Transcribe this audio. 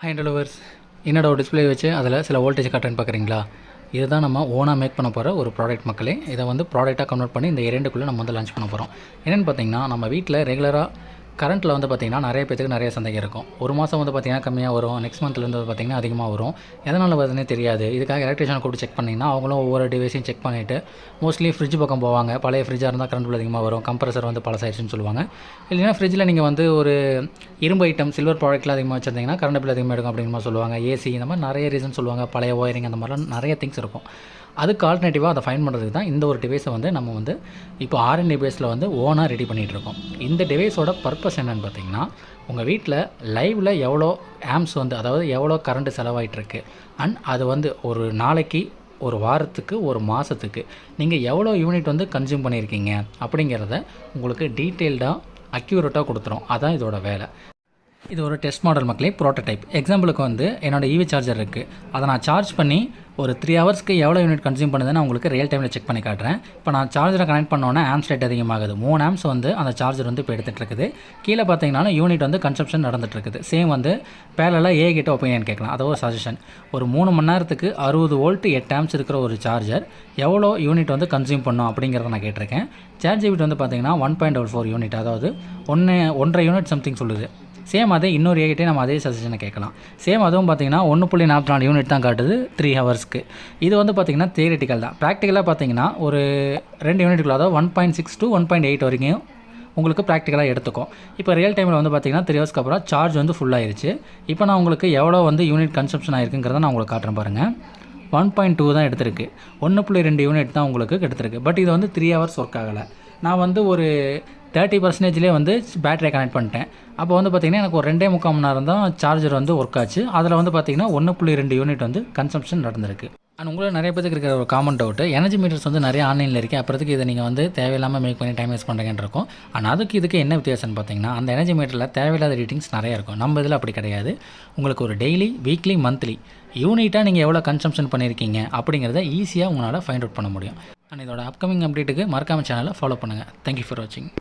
High delivers என்னோட ஒரு display வச்சு அதில் சில வோல்டேஜ் காட்டுறேன்னு பார்க்குறீங்களா? இதுதான் நம்ம ஓனாக மேக் பண்ண போகிற ஒரு ப்ராடக்ட் மக்களே. இதை வந்து ப்ராடக்டாக கன்வெர்ட் பண்ணி இந்த இரண்டுக்குள்ளே நம்ம வந்து லான்ச் பண்ண போகிறோம். என்னென்னு பார்த்தீங்கன்னா, நம்ம வீட்டில் ரெகுலராக கரண்ட்டில் வந்து பார்த்திங்கன்னா நிறைய பேத்துக்கு நிறைய சந்தேகம் இருக்கும். ஒரு மாதம் வந்து பார்த்திங்கன்னா கம்மியாக வரும், நெக்ஸ்ட் மந்த்லேருந்து பார்த்திங்கன்னா அதிகமாக வரும். எதனால் வருதுன்னே தெரியாது. இதுக்காக எலக்ட்ரிஷியனை கூப்பிட்டு செக் பண்ணிங்கன்னா அவங்களும் ஒவ்வொரு டிவைஸையும் செக் பண்ணிவிட்டு மோஸ்ட்லி ஃப்ரிட்ஜ் பக்கம் போவாங்க. பழைய ஃப்ரிட்ஜாக இருந்தால் கரண்ட் பில் அதிகமாக வரும், கம்ப்ரஸர் வந்து பழசாயிடுச்சுன்னு சொல்லுவாங்க. இல்லைன்னா ஃப்ரிட்ஜில் நீங்கள் வந்து ஒரு இரும்பு ஐட்டம் சில்வர் ப்ராடக்ட்டில் அதிகமாக வச்சுருந்தீங்கன்னா கரண்ட் பில் அதிகமாக எடுக்கும் அப்படிங்கிற மாதிரி சொல்லுவாங்க. ஏசி இந்த மாதிரி நிறைய ரீசன் சொல்லுவாங்க. பழைய ஒயரிங் அந்த மாதிரிலாம் நிறைய திங்ஸ் இருக்கும். அதுக்கு ஆல்டர்னேட்டிவாக அதை ஃபைண்ட் பண்ணுறதுக்கு தான் இந்த ஒரு டிவைஸை வந்து நம்ம வந்து இப்போ ஆர்என்டி பேஸில் வந்து ஓனாக ரெடி பண்ணிகிட்ருக்கோம். இந்த டிவைஸோட பர்பஸ் என்னென்னு பார்த்தீங்கன்னா, உங்கள் வீட்டில் லைவில் எவ்வளோ ஆம்ஸ் வந்து அதாவது எவ்வளோ கரண்ட்டு செலவாயிட்ருக்கு அண்ட் அது வந்து ஒரு நாளைக்கு, ஒரு வாரத்துக்கு, ஒரு மாதத்துக்கு நீங்கள் எவ்வளோ யூனிட் வந்து கன்சியூம் பண்ணியிருக்கீங்க அப்படிங்கிறத உங்களுக்கு டீட்டெயில்டாக அக்யூரேட்டாக கொடுத்துரும். அதான் இதோட வேலை. இது ஒரு டெஸ்ட் மாடல் மக்களே, ப்ரோட்டோடைப். எக்ஸாம்பிளுக்கு வந்து என்னோடய ஈவி சார்ஜர் இருக்குது. அதை நான் சார்ஜ் பண்ணி ஒரு 3 ஹவர்ஸ்க்கு எவ்வளோ யூனிட் கன்சியூம் பண்ணுதுன்னு உங்களுக்கு ரியல் டைமில் செக் பண்ணி காட்டுறேன். இப்போ நான் சார்ஜரை கனெக்ட் பண்ணோன்னே ஆம்ஸ் ரேட் அதிகமாகுது. 3 ஆம்ஸ் வந்து அந்த சார்ஜர் வந்து இப்போ எடுத்துகிட்டு இருக்குது. கீழே பார்த்தீங்கன்னா யூனிட் வந்து கன்சப்ஷன் நடந்துகிட்ருக்குது. சேம் வந்து பேரலாக ஏ கிட்ட ஒப்பீனியன் கேட்கலாம். அது ஒரு சஜஷன். ஒரு 3 மணி நேரத்துக்கு 60 வோல்ட் 8 ஆம்ஸ் இருக்கிற ஒரு சார்ஜர் எவ்வளோ யூனிட் வந்து கன்சியூம் பண்ணும் அப்படிங்கிறத நான் கேட்டிருக்கேன். சார்ஜ் யூனிட் வந்து பார்த்தீங்கன்னா 1.44 யூனிட், அதாவது 1.5 யூனிட் சம்திங் சொல்லுது. சேம் அதே இன்னொரு ஏகிட்டே நம்ம அதே சஜஷனை கேட்கலாம். சேம் அதுவும் பார்த்திங்கன்னா 1.44 யூனிட் தான் காட்டுது 3 ஹவர்ஸ்க்கு. இது வந்து பார்த்திங்கன்னா தியரிட்டிக்கல் தான். ப்ராக்டிக்கலாக பார்த்திங்கன்னா ஒரு 2 யூனிட்டுக்குள்ள, அதாவது 1.6 to 1.8 வரைக்கும் உங்களுக்கு ப்ராக்டிக்கலாக எடுத்துக்கும். இப்போ ரியல் டைமில் வந்து பார்த்திங்கன்னா 3 ஹவர்ஸ்க்கு அப்புறம் சார்ஜ் வந்து ஃபுல்லாகிருச்சு. இப்போ நான் உங்களுக்கு எவ்வளோ வந்து யூனிட் கன்சப்ஷன் ஆகிருக்குங்கிறத நான் உங்களுக்கு காட்டுறேன் பாருங்கள். 1.2 தான் எடுத்திருக்கு. 1.2 யூனிட் தான் உங்களுக்கு எடுத்திருக்கு. பட் இது வந்து 3 ஹவர்ஸ் ஒர்க் ஆகலை. நான் வந்து ஒரு 30% வந்து பேட்டரியை கனெக்ட் பண்ணிட்டேன். அப்போ வந்து பார்த்திங்கன்னா எனக்கு ஒரு 2.25 மணி நேரம் தான் சார்ஜர் வந்து ஒர்க் ஆச்சு. அதில் வந்து பார்த்திங்கன்னா 1.2 யூனிட் வந்து கன்சம்ஷன் நடந்திருக்கு. அண்ட் உங்களுக்கு நிறைய பேருக்கு இருக்கிற ஒரு காமன் டவுட்டு, எனர்ஜி மீட்டர்ஸ் வந்து நிறைய ஆன்லைனில் இருக்குது, அப்புறத்துக்கு இதை நீங்கள் வந்து தேவையில்லாமல் மேக் பண்ணி டைம் வேஸ்ட் பண்ணுறீங்கன்னு இருக்கும். ஆனால் அதுக்கு இதுக்கு என்ன வித்தியாசம்னு பார்த்தீங்கன்னா, அந்த எனர்ஜி மீட்டரில் தேவையில்லாத ரீடிங்ஸ் நிறைய இருக்கும். நம்ம இதில் அப்படி கிடையாது. உங்களுக்கு ஒரு டெய்லி, வீக்லி, மந்த்லி யூனிட்டாக நீங்கள் எவ்வளோ கன்சம்ஷன் பண்ணியிருக்கீங்க அப்படிங்கிறத ஈஸியாக உங்களால் ஃபைண்ட் அவுட் பண்ண முடியும். அண்ட் இதோட அப்கமிங் அப்டேட்டுக்கு மறக்காம சேனலை ஃபாலோ பண்ணுங்கள். தேங்க்யூ ஃபார் வாட்சிங்.